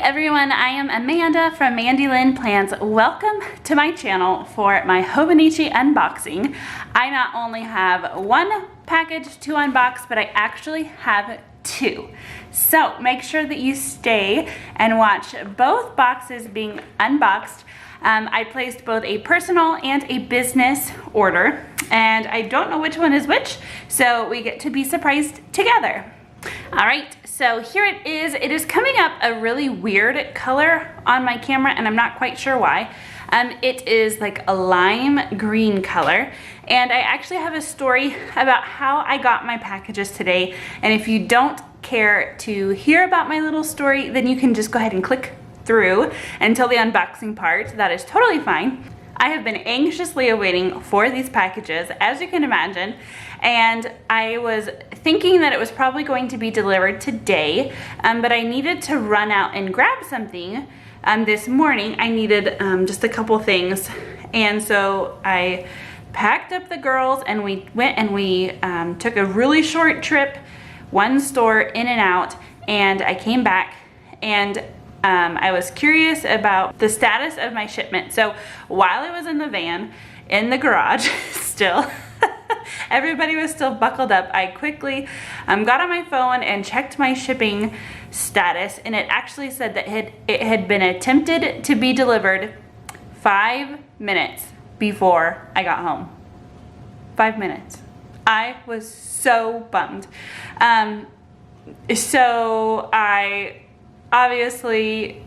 everyone, I am Amanda from Mandy Lynn Plans. Welcome to my channel for my Hobonichi unboxing. I not only have one package to unbox, but I actually have two. So make sure that you stay and watch both boxes being unboxed. I placed both a personal and a business order, and I don't know which one is which, so we get to be surprised together. All right, so here it is. It is coming up a really weird color on my camera, and I'm not quite sure why. It is like a lime green color, and I actually have a story about how I got my packages today, and if you don't care to hear about my little story, then you can just go ahead and click through until the unboxing part. That is totally fine. I have been anxiously awaiting for these packages, as you can imagine, and I was thinking that it was probably going to be delivered today, but I needed to run out and grab something this morning. I needed just a couple things, and so I packed up the girls and we went and we took a really short trip, one store in and out, and I came back and I was curious about the status of my shipment. So while I was in the van, in the garage still, everybody was still buckled up, I quickly got on my phone and checked my shipping status, and it actually said that it had been attempted to be delivered 5 minutes before I got home. 5 minutes. I was so bummed. So I obviously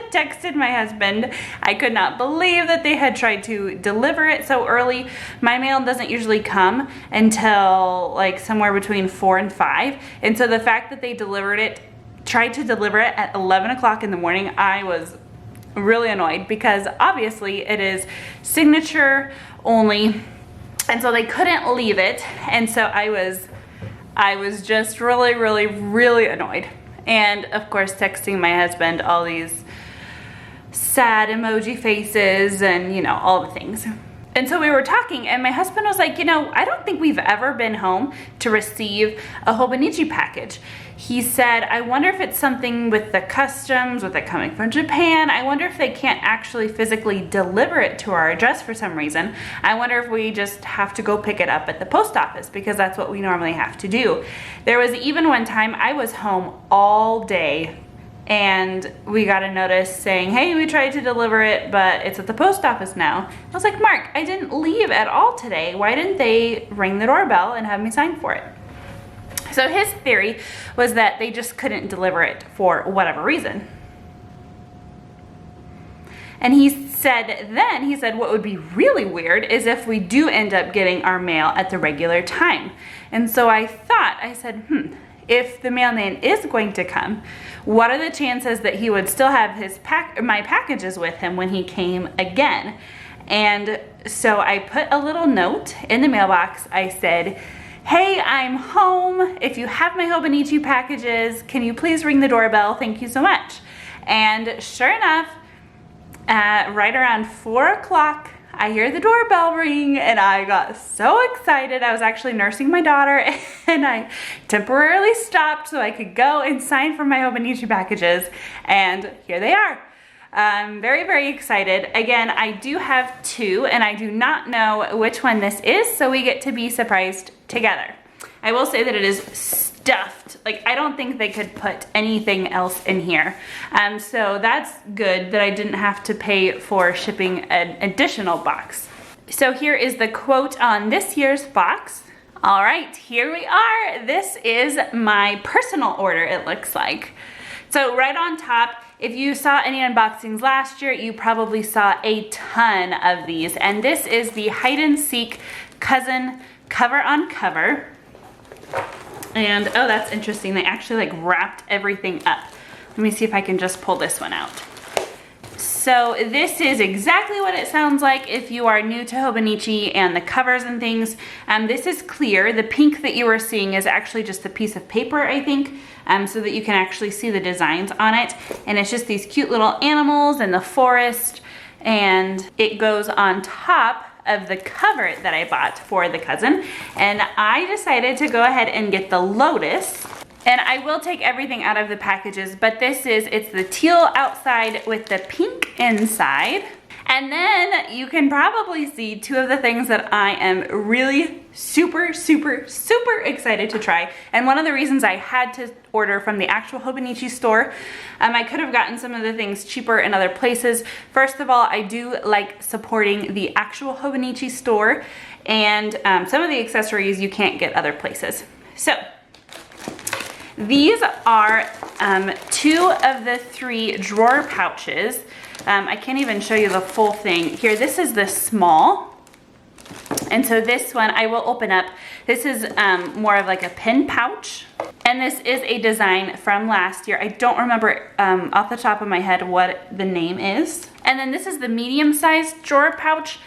texted my husband. I could not believe that they had tried to deliver it so early. My mail doesn't usually come until like somewhere between 4 and 5. And so the fact that they tried to deliver it at 11 o'clock in the morning, I was really annoyed because obviously it is signature only. And so they couldn't leave it. And so I was just really annoyed. And of course texting my husband all these sad emoji faces and, you know, all the things. And so we were talking, and my husband was like, you know, I don't think we've ever been home to receive a Hobonichi package. He said, I wonder if it's something with the customs, with it coming from Japan. I wonder if they can't actually physically deliver it to our address for some reason. I wonder if we just have to go pick it up at the post office because that's what we normally have to do. There was even one time I was home all day and we got a notice saying, hey, we tried to deliver it, but it's at the post office now. I was like, Mark, I didn't leave at all today. Why didn't they ring the doorbell and have me sign for it? So his theory was that they just couldn't deliver it for whatever reason. And he said what would be really weird is if we do end up getting our mail at the regular time. And so I said, if the mailman is going to come, what are the chances that he would still have my packages with him when he came again? And so I put a little note in the mailbox. I said, hey, I'm home. If you have my Hobonichi packages, can you please ring the doorbell? Thank you so much. And sure enough, right around 4 o'clock, I hear the doorbell ring and I got so excited. I was actually nursing my daughter and I temporarily stopped so I could go and sign for my Hobonichi packages, and here they are. I'm very excited. Again, I do have two and I do not know which one this is, so we get to be surprised together. I will say that it is stuffed. Like, I don't think they could put anything else in here. So that's good that I didn't have to pay for shipping an additional box. So here is the quote on this year's box. All right, here we are. This is my personal order, it looks like. So right on top, if you saw any unboxings last year, you probably saw a ton of these. And this is the Hide and Seek Cousin cover on cover. And oh, that's interesting. They actually like wrapped everything up. Let me see if I can just pull this one out. So this is exactly what it sounds like if you are new to Hobonichi and the covers and things. This is clear. The pink that you are seeing is actually just a piece of paper, I think, so that you can actually see the designs on it. And it's just these cute little animals and the forest, and it goes on top of the cover that I bought for the cousin. And I decided to go ahead and get the lotus. And I will take everything out of the packages, but it's the teal outside with the pink inside. And then you can probably see two of the things that I am really super, super, super excited to try. And one of the reasons I had to order from the actual Hobonichi store, I could have gotten some of the things cheaper in other places. First of all, I do like supporting the actual Hobonichi store, and some of the accessories you can't get other places. So these are two of the three drawer pouches. I can't even show you the full thing. Here, this is the small. And so this one I will open up. This is more of like a pin pouch. And this is a design from last year. I don't remember off the top of my head what the name is. And then this is the medium-sized drawer pouch.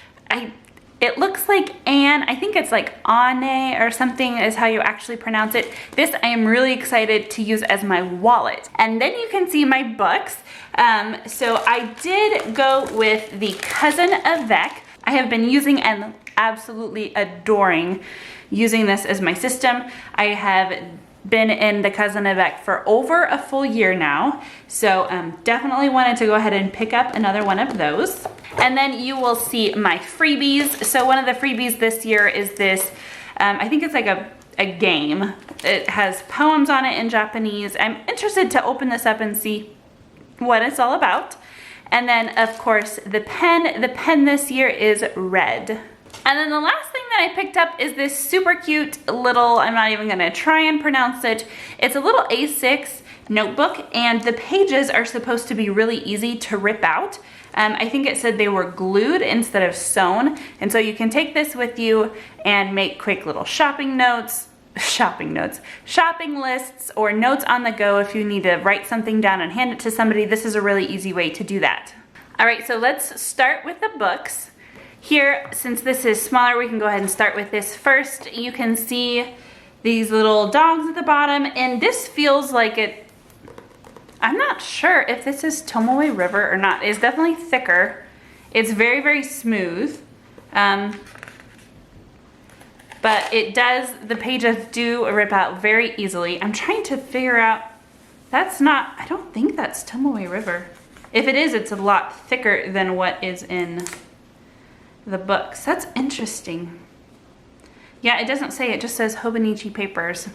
It looks like I think it's like Anne or something is how you actually pronounce it. This I am really excited to use as my wallet. And then you can see my books. So I did go with the Cousin Avec. I have been using and absolutely adoring using this as my system. I have been in the Cousin Avec for over a full year now. So definitely wanted to go ahead and pick up another one of those. And then you will see my freebies. So one of the freebies this year is this, I think it's like a game. It has poems on it in Japanese. I'm interested to open this up and see what it's all about. And then of course the pen. The pen this year is red. And then the last thing that I picked up is this super cute little, I'm not even gonna try and pronounce it. It's a little A6 notebook, and the pages are supposed to be really easy to rip out. I think it said they were glued instead of sewn. And so you can take this with you and make quick little shopping lists, or notes on the go if you need to write something down and hand it to somebody. This is a really easy way to do that. All right, so let's start with the books. Here, since this is smaller, we can go ahead and start with this first. You can see these little dogs at the bottom, and this feels like it, I'm not sure if this is Tomoe River or not. It's definitely thicker. It's very, very smooth. But the pages do rip out very easily. I'm trying to figure out, I don't think that's Tomoe River. If it is, it's a lot thicker than what is in the books. That's interesting. Yeah, it doesn't say, it just says Hobonichi papers.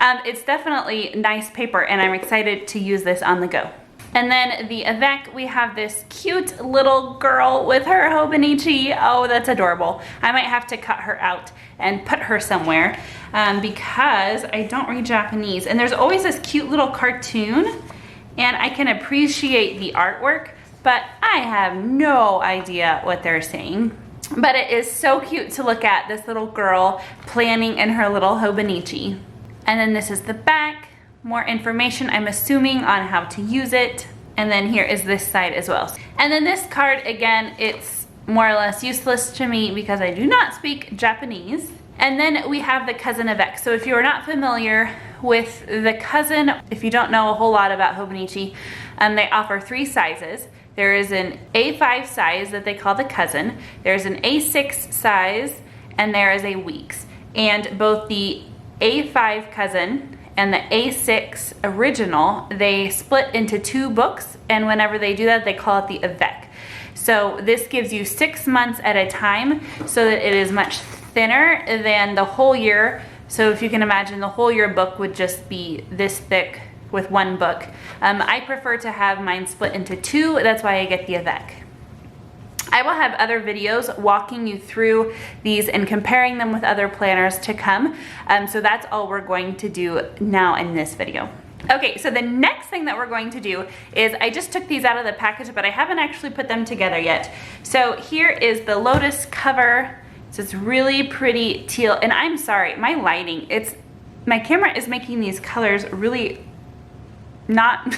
It's definitely nice paper, and I'm excited to use this on the go. And then the Avec, we have this cute little girl with her Hobonichi. Oh, that's adorable. I might have to cut her out and put her somewhere because I don't read Japanese. And there's always this cute little cartoon, and I can appreciate the artwork, but I have no idea what they're saying. But it is so cute to look at, this little girl planning in her little Hobonichi. And then this is the back, more information, I'm assuming, on how to use it. And then here is this side as well. And then this card, again, it's more or less useless to me because I do not speak Japanese. And then we have the Cousin Avec. So if you are not familiar with the Cousin, if you don't know a whole lot about Hobonichi, they offer 3 sizes. There is an A5 size that they call the Cousin. There's an A6 size, and there is a Weeks. And both the A5 Cousin and the A6 Original, they split into 2 books, and whenever they do that, they call it the Avec. So this gives you 6 months at a time, so that it is much thinner than the whole year. So if you can imagine, the whole year book would just be this thick with 1 book. I prefer to have mine split into 2. That's why I get the Avec. I will have other videos walking you through these and comparing them with other planners to come. So that's all we're going to do now in this video. Okay, so the next thing that we're going to do is, I just took these out of the package, but I haven't actually put them together yet. So here is the Lotus cover. So it's really pretty teal, and I'm sorry, my lighting, my camera is making these colors really not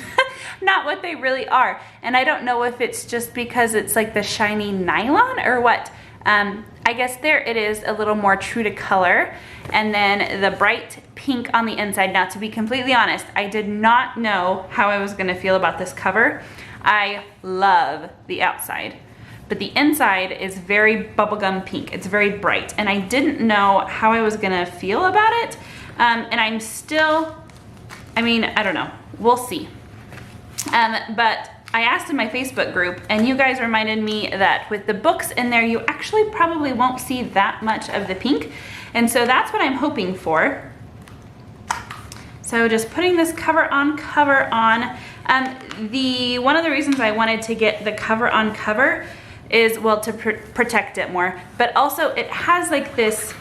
what they really are. And I don't know if it's just because it's like the shiny nylon or what. I guess there it is, a little more true to color. And then the bright pink on the inside. Now, to be completely honest, I did not know how I was gonna feel about this cover. I love the outside, but the inside is very bubblegum pink. It's very bright, and I didn't know how I was gonna feel about it. And I'm still I mean, I don't know, we'll see. But I asked in my Facebook group, and you guys reminded me that with the books in there, you actually probably won't see that much of the pink. And so that's what I'm hoping for. So just putting this cover on. One of the reasons I wanted to get the cover on cover is, well, to protect it more, but also it has like this,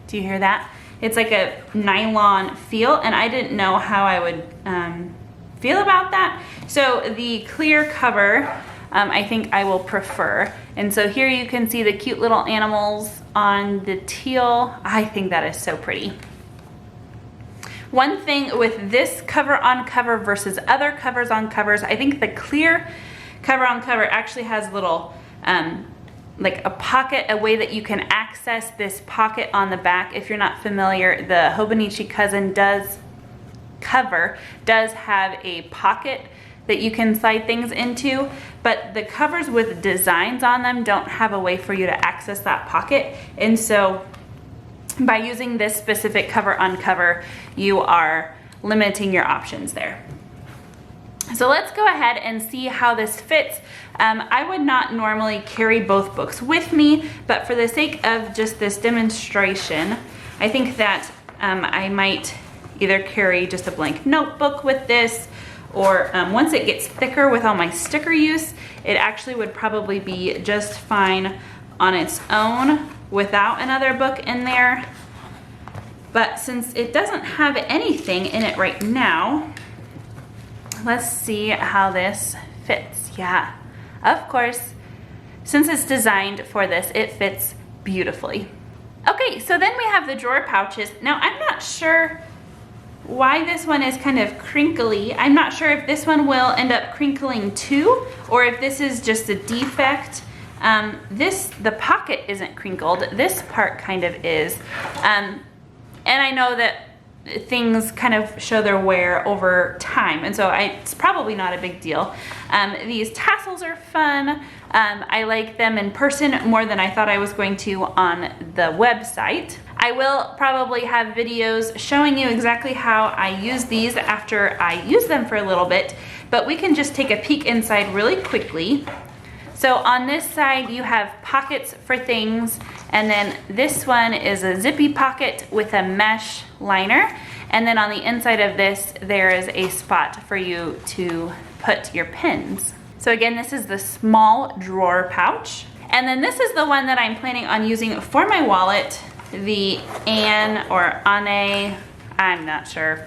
do you hear that? It's like a nylon feel, and I didn't know how I would feel about that. So the clear cover, I think I will prefer. And so here you can see the cute little animals on the teal. I think that is so pretty. One thing with this cover on cover versus other covers on covers, I think the clear cover on cover actually has little, like a pocket, a way that you can access this pocket on the back. If you're not familiar, the Hobonichi Cousin cover does have a pocket that you can slide things into, but the covers with designs on them don't have a way for you to access that pocket. And so by using this specific cover on cover, you are limiting your options there. So let's go ahead and see how this fits. I would not normally carry both books with me, but for the sake of just this demonstration, I think that I might either carry just a blank notebook with this, or once it gets thicker with all my sticker use, it actually would probably be just fine on its own without another book in there. But since it doesn't have anything in it right now, let's see how this fits. Yeah, of course, since it's designed for this, it fits beautifully. Okay, so then we have the drawer pouches. Now, I'm not sure why this one is kind of crinkly. I'm not sure if this one will end up crinkling too, or if this is just a defect. The pocket isn't crinkled. This part kind of is. And I know that things kind of show their wear over time, and so it's probably not a big deal. These tassels are fun. I like them in person more than I thought I was going to on the website. I will probably have videos showing you exactly how I use these after I use them for a little bit, but we can just take a peek inside really quickly. So on this side you have pockets for things, and then this one is a zippy pocket with a mesh liner, and then on the inside of this there is a spot for you to put your pins. So again, this is the small drawer pouch, and then this is the one that I'm planning on using for my wallet, the Anne or Anne, I'm not sure.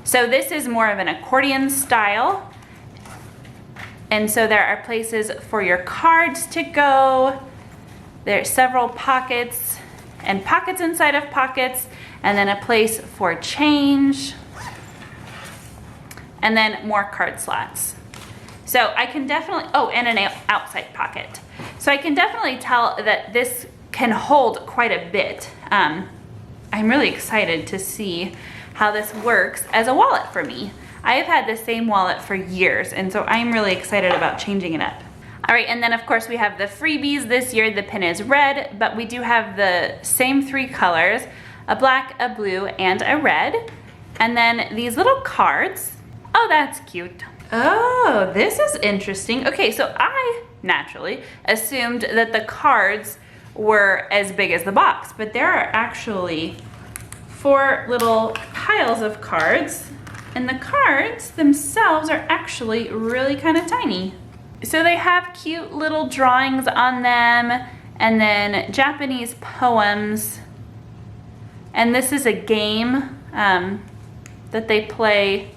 So this is more of an accordion style. And so there are places for your cards to go. There's several pockets and pockets inside of pockets, and then a place for change, and then more card slots. So I can definitely, oh, and an outside pocket. So I can definitely tell that this can hold quite a bit. I'm really excited to see how this works as a wallet for me. I have had the same wallet for years, and so I'm really excited about changing it up. All right, and then of course we have the freebies. This year the pin is red, but we do have the same 3 colors, a black, a blue, and a red. And then these little cards. Oh, that's cute. Oh, this is interesting. Okay, so I naturally assumed that the cards were as big as the box, but there are actually 4 little piles of cards, and the cards themselves are actually really kind of tiny. So they have cute little drawings on them, and then Japanese poems, and this is a game that they play.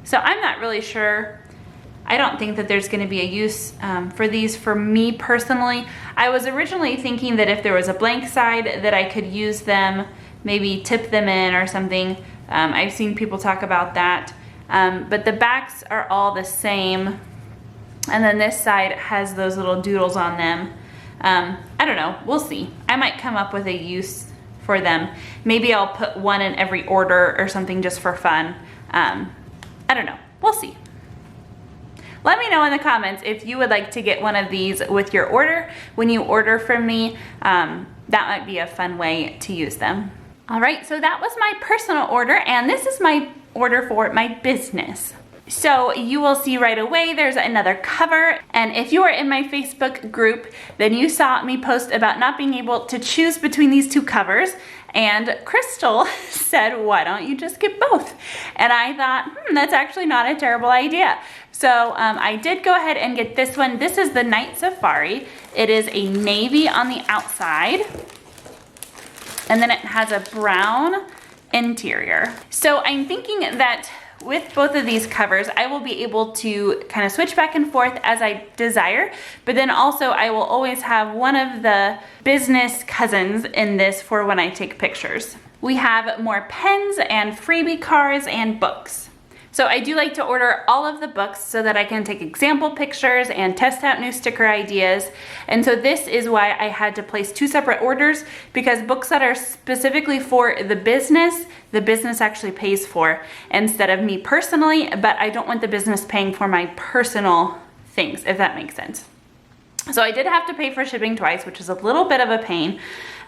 So I'm not really sure. I don't think that there's going to be a use for these for me personally. I was originally thinking that if there was a blank side that I could use them, maybe tip them in or something. I've seen people talk about that. But the backs are all the same. And then this side has those little doodles on them. I don't know, we'll see. I might come up with a use for them. Maybe I'll put one in every order or something just for fun. I don't know, we'll see. Let me know in the comments if you would like to get one of these with your order. When you order from me, that might be a fun way to use them. All right, so that was my personal order, and this is my order for my business. So you will see right away there's another cover, and if you are in my Facebook group, then you saw me post about not being able to choose between these two covers, and Crystal said, why don't you just get both? And I thought, that's actually not a terrible idea. So I did go ahead and get this one. This is the Night Safari. It is a navy on the outside, and then it has a brown interior. So I'm thinking that with both of these covers, I will be able to kind of switch back and forth as I desire, but then also I will always have one of the business cousins in this for when I take pictures. We have more pens and freebie cards and books. So I do like to order all of the books so that I can take example pictures and test out new sticker ideas. And so this is why I had to place two separate orders, because books that are specifically for the business actually pays for instead of me personally, but I don't want the business paying for my personal things, if that makes sense. So I did have to pay for shipping twice, which is a little bit of a pain,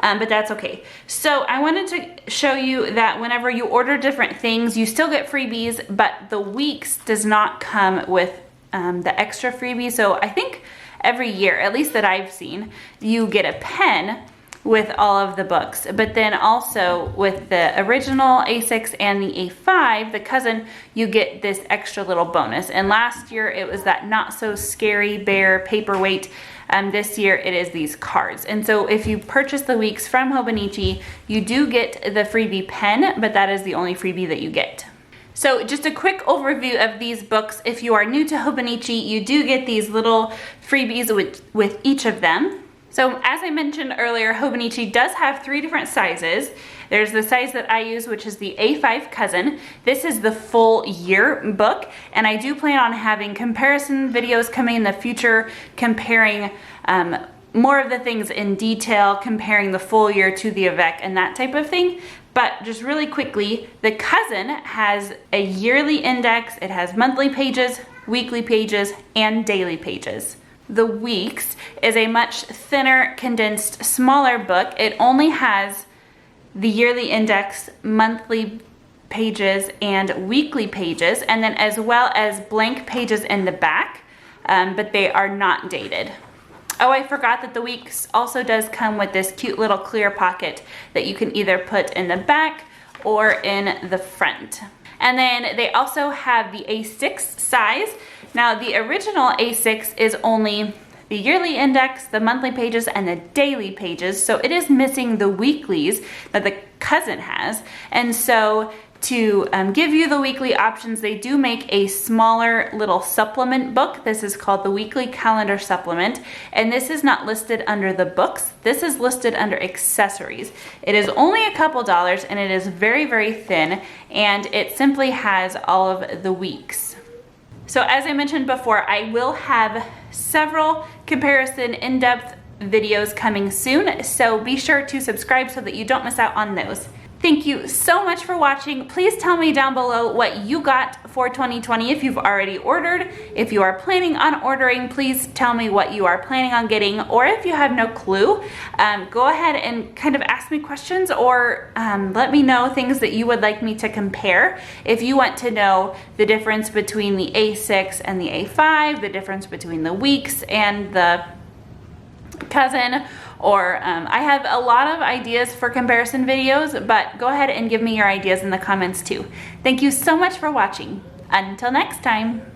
but that's okay. So I wanted to show you that whenever you order different things, you still get freebies, but the weeks does not come with the extra freebie. So I think every year, at least that I've seen, you get a pen with all of the books, but then also with the original A6 and the A5, the cousin, you get this extra little bonus. And last year it was that Not So Scary Bear paperweight. This year it is these cards. And so if you purchase the weeks from Hobonichi, you do get the freebie pen, but that is the only freebie that you get. So just a quick overview of these books. If you are new to Hobonichi, you do get these little freebies with each of them. So as I mentioned earlier, Hobonichi does have 3 different sizes. There's the size that I use, which is the A5 Cousin. This is the full year book, and I do plan on having comparison videos coming in the future, comparing more of the things in detail, comparing the full year to the Avec and that type of thing. But just really quickly, the Cousin has a yearly index, it has monthly pages, weekly pages, and daily pages. The Weeks is a much thinner, condensed, smaller book. It only has the yearly index, monthly pages, and weekly pages, and then as well as blank pages in the back, but they are not dated. Oh, I forgot that the Weeks also does come with this cute little clear pocket that you can either put in the back or in the front. And then they also have the A6 size. Now the original A6 is only the yearly index, the monthly pages, and the daily pages, so it is missing the weeklies that the Cousin has. And so to give you the weekly options, they do make a smaller little supplement book. This is called the Weekly Calendar Supplement, and this is not listed under the books. This is listed under accessories. It is only a couple dollars, and it is very, very thin, and it simply has all of the weeks. So as I mentioned before, I will have several comparison in-depth videos coming soon, so be sure to subscribe so that you don't miss out on those. Thank you so much for watching. Please tell me down below what you got for 2020 if you've already ordered. If you are planning on ordering, please tell me what you are planning on getting, or if you have no clue, go ahead and kind of ask me questions, or let me know things that you would like me to compare. If you want to know the difference between the A6 and the A5, the difference between the Weeks and the Cousin, or I have a lot of ideas for comparison videos, but go ahead and give me your ideas in the comments too. Thank you so much for watching. Until next time.